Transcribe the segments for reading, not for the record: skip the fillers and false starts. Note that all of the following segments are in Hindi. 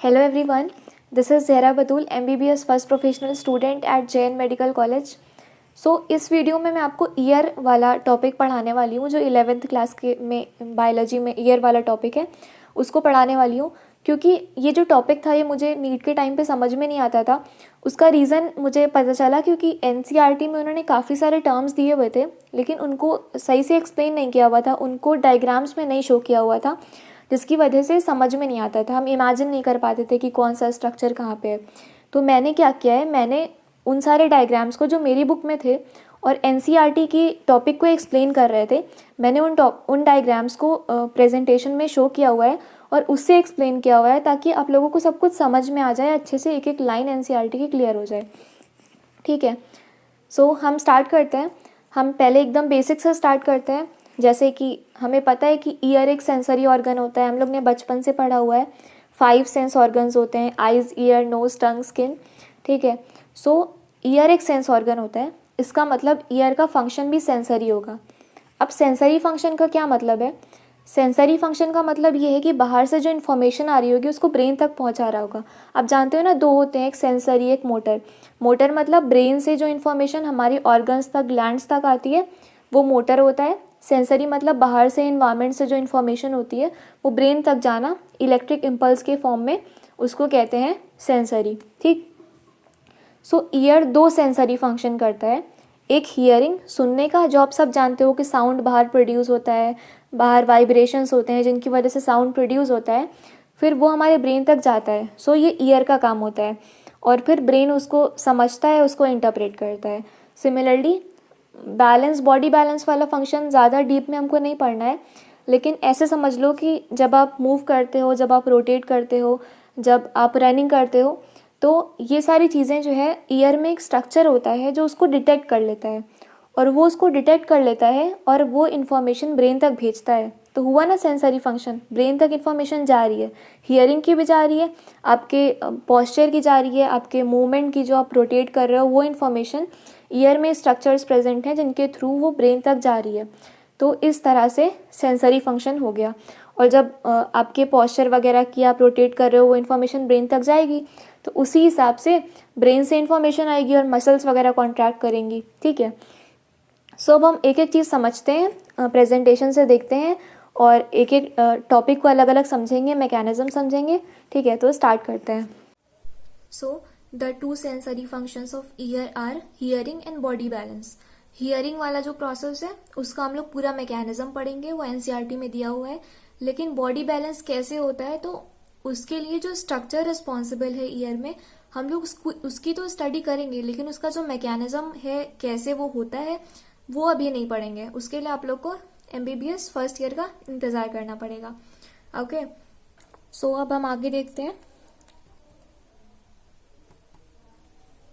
Hello everyone, this is Zehra Batul, MBBS first professional student at Jain medical college. इस वीडियो में मैं आपको ईयर वाला टॉपिक पढ़ाने वाली हूँ, जो 11th क्लास के में बायोलॉजी में ईयर वाला टॉपिक है उसको पढ़ाने वाली हूँ। क्योंकि ये जो टॉपिक था ये मुझे नीट के टाइम पे समझ में नहीं आता था। उसका रीज़न मुझे पता चला क्योंकि एनसीईआरटी में उन्होंने काफ़ी सारे टर्म्स दिए हुए थे, लेकिन उनको सही से एक्सप्लेन नहीं किया हुआ था, उनको डायग्राम्स में नहीं शो किया हुआ था, जिसकी वजह से समझ में नहीं आता था। हम इमेजिन नहीं कर पाते थे कि कौन सा स्ट्रक्चर कहाँ पे है। तो मैंने क्या किया है, मैंने उन सारे डायग्राम्स को जो मेरी बुक में थे और एनसीईआरटी की टॉपिक को एक्सप्लेन कर रहे थे, मैंने उन डायग्राम्स को प्रेजेंटेशन में शो किया हुआ है और उससे एक्सप्लेन किया हुआ है, ताकि आप लोगों को सब कुछ समझ में आ जाए, अच्छे से एक एक लाइन एनसीईआरटी की क्लियर हो जाए। ठीक है, हम स्टार्ट करते हैं। हम पहले एकदम बेसिक से स्टार्ट करते हैं। जैसे कि हमें पता है कि ईयर एक सेंसरी ऑर्गन होता है, हम लोग ने बचपन से पढ़ा हुआ है। 5 सेंस ऑर्गन्स होते हैं, आइज़, ईयर, नोज, टंग, स्किन। ठीक है, ईयर एक सेंस ऑर्गन होता है, इसका मतलब ईयर का फंक्शन भी सेंसरी होगा। अब सेंसरी फंक्शन का क्या मतलब है? सेंसरी फंक्शन का मतलब ये है कि बाहर से जो इन्फॉर्मेशन आ रही होगी उसको ब्रेन तक पहुंचा रहा होगा। आप जानते हो ना, दो होते हैं, एक सेंसरी एक मोटर। मोटर मतलब ब्रेन से जो इन्फॉर्मेशन हमारी ऑर्गन्स तक, ग्लैंड्स तक आती है, वो मोटर होता है। सेंसरी मतलब बाहर से इन्वायरमेंट से जो इन्फॉर्मेशन होती है वो ब्रेन तक जाना इलेक्ट्रिक इम्पल्स के फॉर्म में, उसको कहते हैं सेंसरी। ठीक, ईयर 2 सेंसरी फंक्शन करता है। एक हियरिंग, सुनने का, जो आप सब जानते हो कि साउंड बाहर प्रोड्यूस होता है, बाहर वाइब्रेशंस होते हैं जिनकी वजह से साउंड प्रोड्यूस होता है, फिर वो हमारे ब्रेन तक जाता है। ये ईयर का काम होता है और फिर ब्रेन उसको समझता है, उसको इंटरप्रेट करता है। सिमिलरली बैलेंस, बॉडी बैलेंस वाला फंक्शन ज़्यादा डीप में हमको नहीं पढ़ना है, लेकिन ऐसे समझ लो कि जब आप मूव करते हो, जब आप रोटेट करते हो, जब आप रनिंग करते हो, तो ये सारी चीज़ें जो है, ईयर में एक स्ट्रक्चर होता है जो उसको डिटेक्ट कर लेता है, और वो उसको डिटेक्ट कर लेता है और वो इन्फॉर्मेशन ब्रेन तक भेजता है। तो हुआ ना सेंसरी फंक्शन, ब्रेन तक इन्फॉर्मेशन जा रही है, हियरिंग की भी जा रही है, आपके पॉस्चर की जा रही है, आपके मूवमेंट की, जो आप रोटेट कर रहे हो वो इन्फॉर्मेशन ईयर में स्ट्रक्चर्स प्रेजेंट हैं जिनके थ्रू वो ब्रेन तक जा रही है। तो इस तरह से सेंसरी फंक्शन हो गया। और जब आपके पॉस्चर वगैरह की आप रोटेट कर रहे हो, वो इन्फॉर्मेशन ब्रेन तक जाएगी, तो उसी हिसाब से ब्रेन से इन्फॉर्मेशन आएगी और मसल्स वगैरह कॉन्ट्रैक्ट करेंगी। ठीक है, अब हम एक एक चीज़ समझते हैं, प्रेजेंटेशन से देखते हैं और एक एक टॉपिक को अलग अलग समझेंगे, मैकेनिज्म समझेंगे। ठीक है, तो स्टार्ट करते हैं। The 2 sensory functions of ear or hearing and body balance. Hearing वाला जो प्रोसेस है उसका हम लोग पूरा मैकेनिज्म पढ़ेंगे, वो एनसीईआरटी में दिया हुआ है। लेकिन बॉडी बैलेंस कैसे होता है, तो उसके लिए जो स्ट्रक्चर रिस्पॉन्सिबल है ईयर में, हम लोग उसकी तो स्टडी करेंगे, लेकिन उसका जो मैकेनिज्म है, कैसे वो होता है, वो अभी नहीं पढ़ेंगे। उसके लिए आप लोग को एमबीबीएस फर्स्ट ईयर का इंतजार करना पड़ेगा। ओके, अब हम आगे देखते हैं।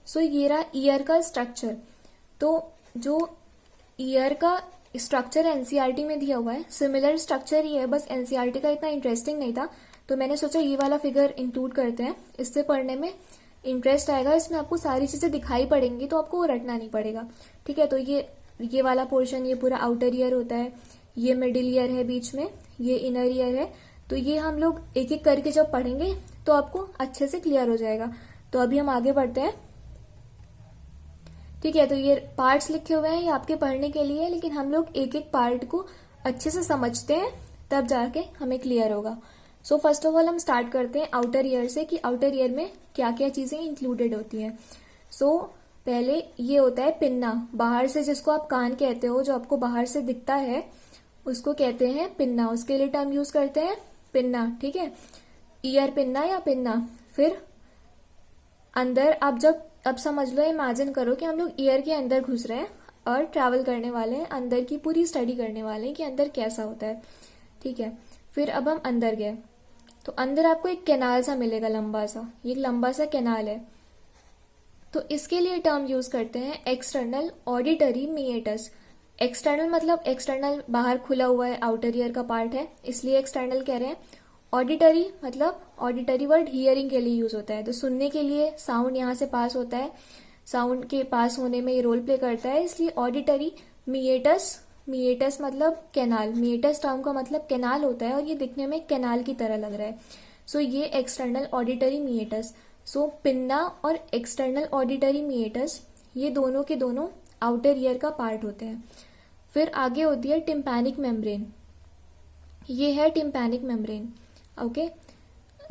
ये रहा ईयर का स्ट्रक्चर। तो जो ईयर का स्ट्रक्चर एनसीईआरटी में दिया हुआ है, सिमिलर स्ट्रक्चर ही है, बस एनसीईआरटी का इतना इंटरेस्टिंग नहीं था, तो मैंने सोचा ये वाला फिगर इंक्लूड करते हैं, इससे पढ़ने में इंटरेस्ट आएगा। इसमें आपको सारी चीजें दिखाई पड़ेंगी तो आपको वो रटना नहीं पड़ेगा। ठीक है, तो ये वाला पोर्शन, ये पूरा आउटर ईयर होता है, ये मिडिल ईयर है, बीच में ये इनर ईयर है। तो ये हम लोग एक एक करके जब पढ़ेंगे तो आपको अच्छे से क्लियर हो जाएगा। तो अभी हम आगे बढ़ते हैं। ठीक है, तो ये पार्ट्स लिखे हुए हैं, ये आपके पढ़ने के लिए, लेकिन हम लोग एक एक पार्ट को अच्छे से समझते हैं, तब जाके हमें क्लियर होगा। फर्स्ट ऑफ ऑल हम स्टार्ट करते हैं आउटर ईयर से, कि आउटर ईयर में क्या क्या चीजें इंक्लूडेड होती हैं। पहले ये होता है पिन्ना, बाहर से, जिसको आप कान कहते हो, जो आपको बाहर से दिखता है उसको कहते हैं पिन्ना। उसके लिए टर्म यूज करते हैं पिन्ना। ठीक है, ईयर पिन्ना या पिन्ना। फिर अंदर, अब समझ लो, इमेजिन करो कि हम लोग ईयर के अंदर घुस रहे हैं और ट्रैवल करने वाले हैं, अंदर की पूरी स्टडी करने वाले हैं कि अंदर कैसा होता है। ठीक है, फिर अब हम अंदर गए तो अंदर आपको एक कैनाल सा मिलेगा, लंबा सा, ये लंबा सा कैनाल है। तो इसके लिए टर्म यूज करते हैं एक्सटर्नल ऑडिटरी मीएटस। एक्सटर्नल मतलब एक्सटर्नल, बाहर खुला हुआ है, आउटर ईयर का पार्ट है, इसलिए एक्सटर्नल कह रहे हैं। ऑडिटरी मतलब, ऑडिटरी वर्ड हियरिंग के लिए यूज होता है, तो सुनने के लिए साउंड यहाँ से पास होता है, साउंड के पास होने में ये रोल प्ले करता है, इसलिए ऑडिटरी मीएटस। मीएटस मतलब कैनाल, मीएटस टर्म का मतलब कैनाल होता है और ये दिखने में कैनाल की तरह लग रहा है। सो ये एक्सटर्नल ऑडिटरी मीएटस। सो पिन्ना और एक्सटर्नल ऑडिटरी मीएटस ये दोनों के दोनों आउटर ईयर का पार्ट होते हैं। फिर आगे होती है टिम्पैनिक मेम्ब्रेन। ये है टिम्पैनिक मेम्ब्रेन। ओके,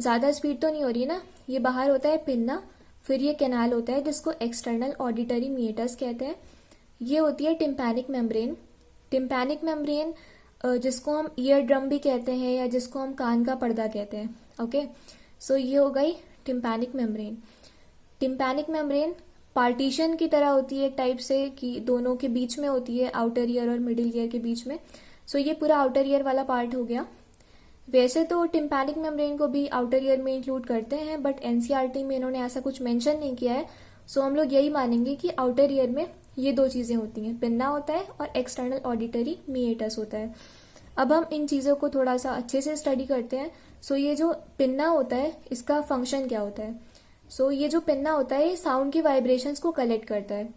ज़्यादा स्पीड तो नहीं हो रही है ना। ये बाहर होता है पिन्ना, फिर ये कैनाल होता है जिसको एक्सटर्नल ऑडिटरी मीएटस कहते हैं। ये होती है टिम्पैनिक मेम्ब्रेन। टिम्पैनिक मेम्ब्रेन जिसको हम ईयर ड्रम भी कहते हैं या जिसको हम कान का पर्दा कहते हैं। ओके, सो ये हो गई tympanic membrane. Tympanic membrane partition की तरह होती है एक टाइप से, कि दोनों के बीच में होती है, आउटर ईयर और मिडिल ईयर के बीच में। सो ये पूरा आउटर ईयर वाला पार्ट हो गया। वैसे तो टिम्पैनिक मेम्ब्रेन को भी आउटर ईयर में इंक्लूड करते हैं, बट एनसीईआरटी में इन्होंने ऐसा कुछ मेंशन नहीं किया है। सो हम लोग यही मानेंगे कि आउटर ईयर में ये दो चीजें होती हैं, पिन्ना होता है और एक्सटर्नल ऑडिटरी मीएटस होता है। अब हम इन चीजों को थोड़ा सा अच्छे से स्टडी करते हैं। सो ये जो पिन्ना होता है इसका फंक्शन क्या होता है। सो ये जो पिन्ना होता है ये साउंड की वाइब्रेशंस को कलेक्ट करता है।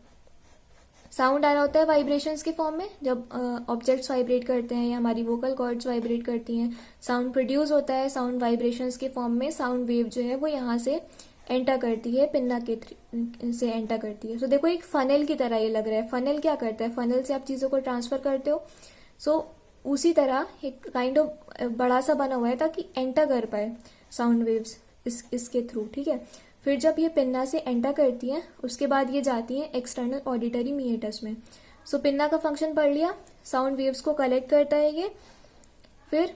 साउंड आ रहा होता है वाइब्रेशंस के फॉर्म में, जब ऑब्जेक्ट्स वाइब्रेट करते हैं या हमारी वोकल कॉर्ड्स वाइब्रेट करती हैं, साउंड प्रोड्यूस होता है साउंड वाइब्रेशंस के फॉर्म में। साउंड वेव जो है वो यहाँ से एंटर करती है, पिन्ना के से एंटर करती है। सो देखो एक फनल की तरह ये लग रहा है। फनल क्या करता है, फनल से आप चीजों को ट्रांसफर करते हो। सो उसी तरह एक काइंड ऑफ बड़ा सा बना हुआ है ताकि एंटर कर पाए साउंड वेव्स इसके थ्रू। ठीक है, फिर जब ये पिन्ना से एंटर करती हैं उसके बाद ये जाती हैं एक्सटर्नल ऑडिटरी मीएटस में। सो पिन्ना का फंक्शन पढ़ लिया, साउंड वेव्स को कलेक्ट करता है ये, फिर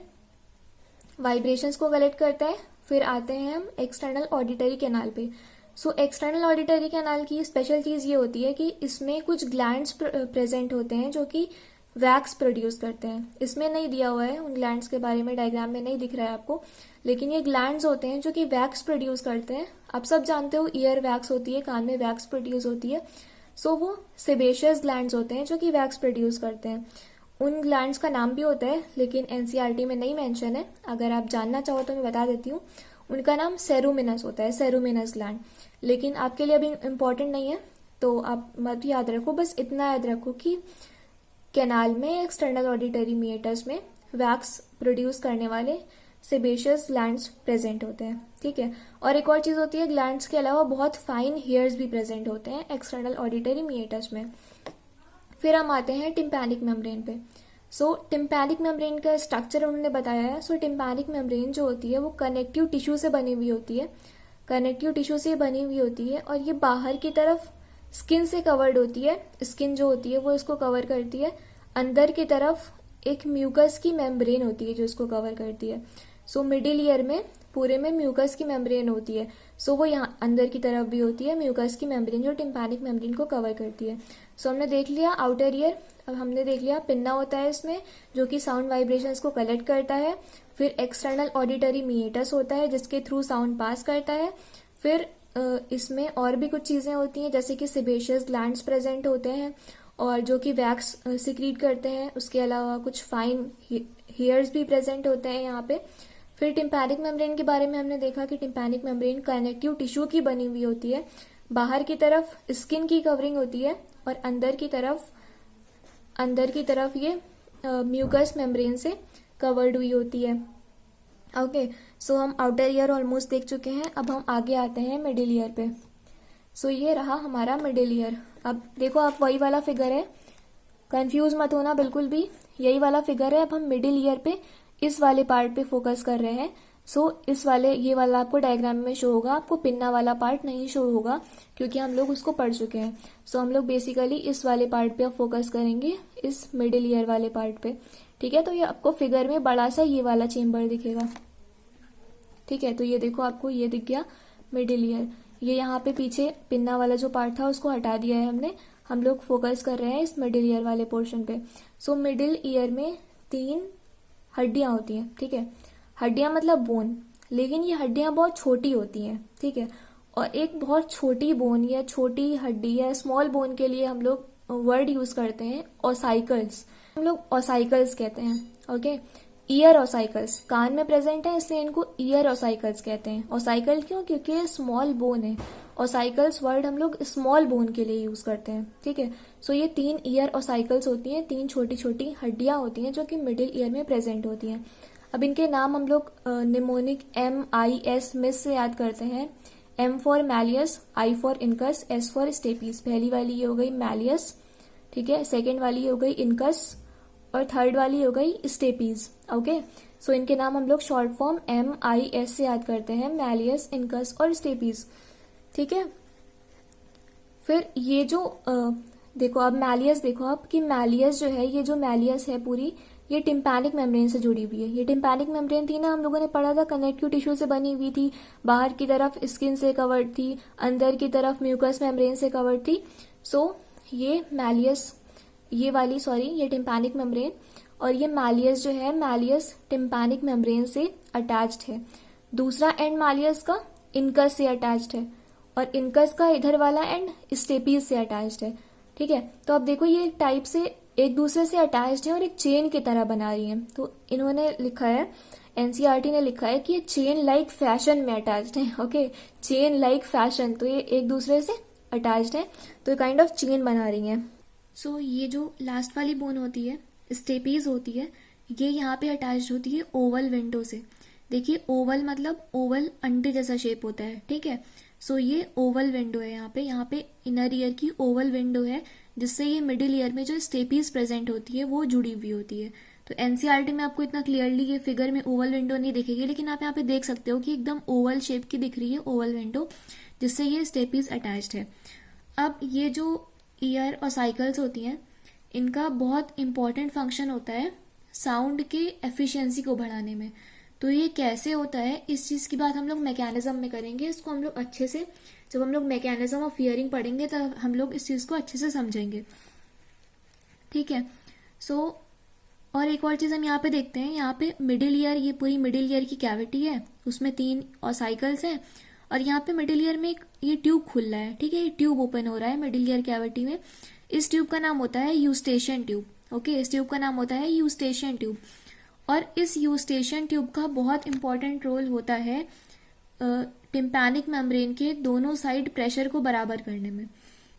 वाइब्रेशंस को कलेक्ट करता है, फिर आते हैं हम एक्सटर्नल ऑडिटरी कैनाल पे। सो एक्सटर्नल ऑडिटरी कैनाल की स्पेशल चीज ये होती है कि इसमें कुछ ग्लैंड्स प्रेजेंट होते हैं जो कि वैक्स प्रोड्यूस करते हैं। इसमें नहीं दिया हुआ है, उन ग्लैंड्स के बारे में डायग्राम में नहीं दिख रहा है आपको, लेकिन ये ग्लैंड्स होते हैं जो कि वैक्स प्रोड्यूस करते हैं। आप सब जानते हो ईयर वैक्स होती है, कान में वैक्स प्रोड्यूस होती है। सो वो सेबेशियस ग्लैंड्स होते हैं जो कि वैक्स प्रोड्यूस करते हैं। उन ग्लैंड्स का नाम भी होता है लेकिन एनसीईआरटी में नहीं मेंशन है। अगर आप जानना चाहो तो मैं बता देती हूँ। उनका नाम सेरुमिनस होता है, सेरुमिनस ग्लैंड। लेकिन आपके लिए अभी इम्पोर्टेंट नहीं है तो आप मत याद रखो, बस इतना याद रखो कि कैनाल में एक्सटर्नल ऑडिटरी मीएटस में वैक्स प्रोड्यूस करने वाले सेबेशियस ग्लैंड्स प्रेजेंट होते हैं। ठीक है, और एक और चीज होती है, ग्लैंड्स के अलावा बहुत फाइन हेयर्स भी प्रेजेंट होते हैं एक्सटर्नल ऑडिटरी मीएटस में। फिर हम आते हैं टिम्पैनिक मेम्ब्रेन पे। सो टिम्पैनिक मेम्ब्रेन का स्ट्रक्चर उन्होंने बताया है। सो टिम्पैनिक मेम्ब्रेन जो होती है वो कनेक्टिव टिश्यू से बनी हुई होती है, कनेक्टिव टिश्यू से बनी हुई होती है, और ये बाहर की तरफ स्किन से कवर्ड होती है। स्किन जो होती है वो इसको कवर करती है। अंदर की तरफ एक म्यूकस की मेम्ब्रेन होती है जो इसको कवर करती है। सो मिडिल ईयर में पूरे में म्यूकस की मेम्ब्रेन होती है। सो वो यहाँ अंदर की तरफ भी होती है म्यूकस की मेम्ब्रेन जो टिम्पैनिक मेम्ब्रेन को कवर करती है। सो हमने देख लिया आउटर ईयर। अब हमने देख लिया पिन्ना होता है इसमें जो कि साउंड वाइब्रेशंस को कलेक्ट करता है। फिर एक्सटर्नल ऑडिटरी मीएटस होता है जिसके थ्रू साउंड पास करता है। फिर इसमें और भी कुछ चीजें होती हैं जैसे कि सेबेशियस ग्लैंड्स प्रेजेंट होते हैं और जो कि वैक्स सिक्रीट करते हैं। उसके अलावा कुछ फाइन हेयर्स भी प्रेजेंट होते हैं यहाँ पे। फिर टिम्पैनिक मेम्ब्रेन के बारे में हमने देखा कि टिम्पैनिक मेम्ब्रेन कनेक्टिव टिश्यू की बनी हुई होती है। बाहर की तरफ स्किन की कवरिंग होती है और अंदर की तरफ ये म्यूकस मेम्ब्रेन से कवर्ड हुई होती है। ओके, सो हम आउटर ईयर ऑलमोस्ट देख चुके हैं। अब हम आगे आते हैं मिडिल ईयर पे। सो ये रहा हमारा मिडिल ईयर। अब देखो आप वही वाला फिगर है, कंफ्यूज मत होना बिल्कुल भी, यही वाला फिगर है। अब हम मिडिल ईयर पे इस वाले पार्ट पे फोकस कर रहे हैं। सो इस वाले ये वाला आपको डायग्राम में शो होगा, आपको पिन्ना वाला पार्ट नहीं शो होगा क्योंकि हम लोग उसको पढ़ चुके हैं। सो हम लोग बेसिकली इस वाले पार्ट पे अब फोकस करेंगे, इस मिडिल ईयर वाले पार्ट पे। ठीक है, तो ये आपको फिगर में बड़ा सा ये वाला चेम्बर दिखेगा। ठीक है, तो ये देखो आपको ये दिख गया मिडिल ईयर। ये यहाँ पे पीछे पिन्ना वाला जो पार्ट था उसको हटा दिया है हमने। हम लोग फोकस कर रहे हैं इस मिडिल ईयर वाले पोर्शन पे। सो मिडिल ईयर में 3 हड्डियां होती हैं। ठीक है, हड्डियां मतलब बोन, लेकिन ये हड्डियां बहुत छोटी होती हैं। ठीक है, और एक बहुत छोटी बोन या छोटी हड्डी या स्मॉल बोन के लिए हम लोग वर्ड यूज करते हैं ऑसाइकल्स। हम लोग ऑसाइकल्स कहते हैं। ओके, ईयर ऑसाइकल्स कान में प्रेजेंट है इसलिए इनको ईयर ऑसाइकल्स कहते हैं। ऑसाइकल क्यों? क्योंकि ये स्मॉल बोन है। ऑसाइकल्स वर्ड हम लोग स्मॉल बोन के लिए यूज करते हैं। ठीक है, सो ये 3 ईयर ऑसाइकल्स होती हैं, 3 छोटी छोटी हड्डियां होती हैं जो कि मिडिल ईयर में प्रेजेंट होती हैं। अब इनके नाम हम लोग निमोनिक MIS मिस से याद करते हैं। M for malleus, I for incus, S for stapes. पहली वाली ये हो गई मैलियस, ठीक है, सेकेंड वाली ये हो गई इनकस और थर्ड वाली हो गई स्टेपीज। ओके, सो इनके नाम हम लोग शॉर्ट फॉर्म MIS से याद करते हैं, मैलियस, इनकस और स्टेपीज, ठीक है। फिर ये जो देखो अब मैलियस, देखो आप कि मैलियस जो है, ये जो मैलियस है पूरी, ये टिम्पैनिक मेम्ब्रेन से जुड़ी हुई है। ये टिम्पैनिक मेम्ब्रेन थी ना, हम लोगों ने पढ़ा था, कनेक्टिव टिश्यू से बनी हुई थी, बाहर की तरफ स्किन से कवर्ड थी, अंदर की तरफ म्यूकस मेम्ब्रेन से कवर्ड थी। सो ये मैलियस, ये वाली सॉरी, ये टिम्पैनिक मेम्ब्रेन, और ये मैलियस जो है, मैलियस टिम्पैनिक मेम्ब्रेन से अटैच्ड है। दूसरा एंड मैलियस का इनकस से अटैच्ड है और इनकस का इधर वाला एंड स्टेपीज से अटैच्ड है, ठीक है। तो अब देखो ये टाइप से एक दूसरे से अटैच्ड है और एक चेन की तरह बना रही है। तो इन्होंने लिखा है, NCERT ने लिखा है कि ये चेन लाइक फैशन में अटैच्ड है। ओके, चेन लाइक फैशन, तो ये एक दूसरे से अटैच्ड है, तो ये काइंड ऑफ चेन बना रही है। सो ये जो लास्ट वाली बोन होती है, स्टेपीज होती है, ये यहाँ पे अटैच्ड होती है ओवल विंडो से। देखिए ओवल मतलब ओवल अंडे जैसा शेप होता है, ठीक है। सो ये ओवल विंडो है, यहाँ पे इनर ईयर की ओवल विंडो है, जिससे ये मिडिल ईयर में जो स्टेपीज प्रेजेंट होती है वो जुड़ी हुई होती है। तो NCERT में आपको इतना क्लियरली ये फिगर में ओवल विंडो नहीं दिखेगी, लेकिन आप यहाँ पे देख सकते हो कि एकदम ओवल शेप की दिख रही है ओवल विंडो, जिससे ये स्टेपीज अटैच्ड है। अब ये जो ईयर और साइकिल्स होती हैं, इनका बहुत इंपॉर्टेंट फंक्शन होता है साउंड के एफिशिएंसी को बढ़ाने में। तो ये कैसे होता है, इस चीज की बात हम लोग मैकेनिज्म में करेंगे। इसको हम लोग अच्छे से, जब हम लोग मैकेनिज्म ऑफ हियरिंग पढ़ेंगे तब हम लोग इस चीज को अच्छे से समझेंगे, ठीक है। सो और एक और चीज हम यहाँ पे देखते हैं, यहाँ पे मिडिल ईयर, ये पूरी मिडिल ईयर की कैविटी है, उसमें 3 और साइकिल्स हैं, और यहाँ पे मिडिल ईयर में ये ट्यूब खुल रहा है, ठीक है, ये ट्यूब ओपन हो रहा है मिडिल ईयर कैविटी में। इस ट्यूब का नाम होता है यूस्टेशियन ट्यूब। ओके, इस ट्यूब का नाम होता है यूस्टेशियन ट्यूब। और इस यूस्टेशियन ट्यूब का बहुत इंपॉर्टेंट रोल होता है टिम्पैनिक मेम्ब्रेन के दोनों साइड प्रेशर को बराबर करने में।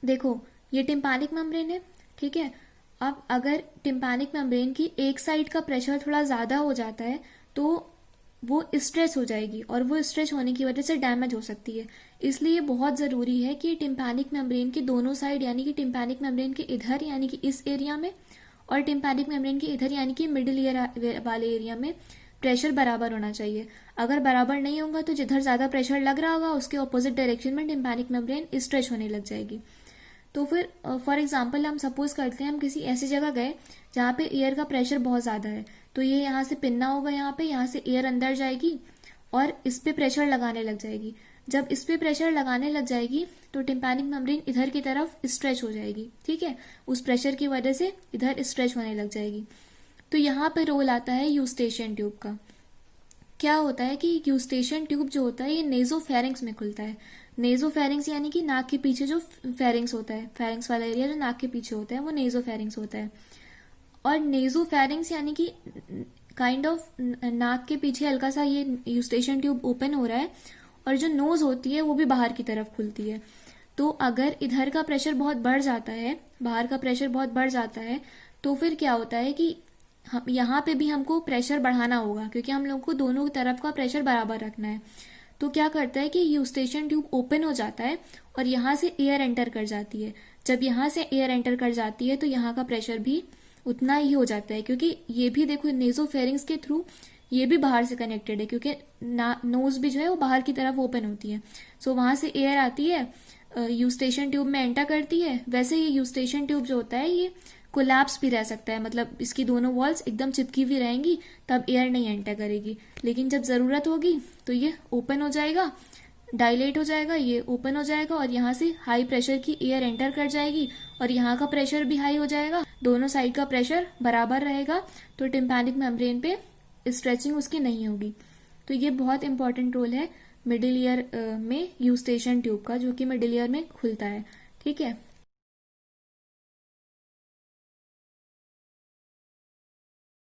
देखो ये टिम्पैनिक मेम्ब्रेन है, ठीक है। अब अगर टिम्पैनिक मेम्ब्रेन की एक साइड का प्रेशर थोड़ा ज्यादा हो जाता है तो वो स्ट्रेच हो जाएगी, और वो स्ट्रेच होने की वजह से डैमेज हो सकती है। इसलिए बहुत जरूरी है कि टिम्पैनिक मेम्ब्रेन के दोनों साइड, यानी कि टिम्पैनिक मेम्ब्रेन के इधर यानी कि इस एरिया में, और टिम्पैनिक मेम्ब्रेन के इधर यानी कि मिडिल ईयर वाले एरिया में प्रेशर बराबर होना चाहिए। अगर बराबर नहीं होगा तो जिधर ज्यादा प्रेशर लग रहा होगा उसके ऑपोजिट डायरेक्शन में टिम्पैनिक मेम्ब्रेन स्ट्रेच होने लग जाएगी। तो फिर फॉर एग्जाम्पल हम सपोज करते हैं हम किसी ऐसी जगह गए जहाँ पे एयर का प्रेशर बहुत ज्यादा है, तो ये यहाँ से पिन्ना होगा, यहाँ से एयर अंदर जाएगी और इस पे प्रेशर लगाने लग जाएगी। जब इस पे प्रेशर लगाने लग जाएगी तो टिम्पैनिक मेम्ब्रेन इधर की तरफ स्ट्रेच हो जाएगी, ठीक है, उस प्रेशर की वजह से इधर स्ट्रेच होने लग जाएगी। तो यहाँ पे रोल आता है यूस्टेशियन ट्यूब का। क्या होता है कि यूस्टेशियन ट्यूब जो होता है ये नेजोफेरिंक्स में खुलता है। नेजोफेरिंक्स यानी कि नाक के पीछे जो फेरिंग्स होता है, फेरिंग्स वाला एरिया जो नाक के पीछे होता है वो नेजोफेरिंक्स होता है। और नेजोफेरिंक्स यानी कि काइंड ऑफ नाक के पीछे हल्का सा ये यूस्टेशियन ट्यूब ओपन हो रहा है, और जो नोज होती है वो भी बाहर की तरफ खुलती है। तो अगर इधर का प्रेशर बहुत बढ़ जाता है, बाहर का प्रेशर बहुत बढ़ जाता है, तो फिर क्या होता है कि हम यहाँ पे भी हमको प्रेशर बढ़ाना होगा, क्योंकि हम लोग को दोनों तरफ का प्रेशर बराबर रखना है। तो क्या करता है कि यूस्टेशियन ट्यूब ओपन हो जाता है और यहाँ से एयर एंटर कर जाती है। जब यहाँ से एयर एंटर कर जाती है तो यहाँ का प्रेशर भी उतना ही हो जाता है, क्योंकि ये भी देखो नेजोफेरिंग्स के थ्रू ये भी बाहर से कनेक्टेड है, क्योंकि नोज भी जो है वो बाहर की तरफ ओपन होती है। सो वहां से एयर आती है, यूस्टेशियन ट्यूब में एंटर करती है। वैसे ये यूस्टेशियन ट्यूब जो होता है ये कोलैप्स भी रह सकता है, मतलब इसकी दोनों वॉल्स एकदम चिपकी हुई रहेंगी, तब एयर नहीं एंटर करेगी। लेकिन जब जरूरत होगी तो ये ओपन हो जाएगा, डायलेट हो जाएगा, ये ओपन हो जाएगा और यहाँ से हाई प्रेशर की एयर एंटर कर जाएगी और यहाँ का प्रेशर भी हाई हो जाएगा, दोनों साइड का प्रेशर बराबर रहेगा, तो टिम्पैनिक मेम्ब्रेन पे स्ट्रेचिंग उसकी नहीं होगी। तो ये बहुत इंपॉर्टेंट रोल है मिडिल ईयर में यूस्टेशियन ट्यूब का, जो कि मिडिल ईयर में खुलता है, ठीक है।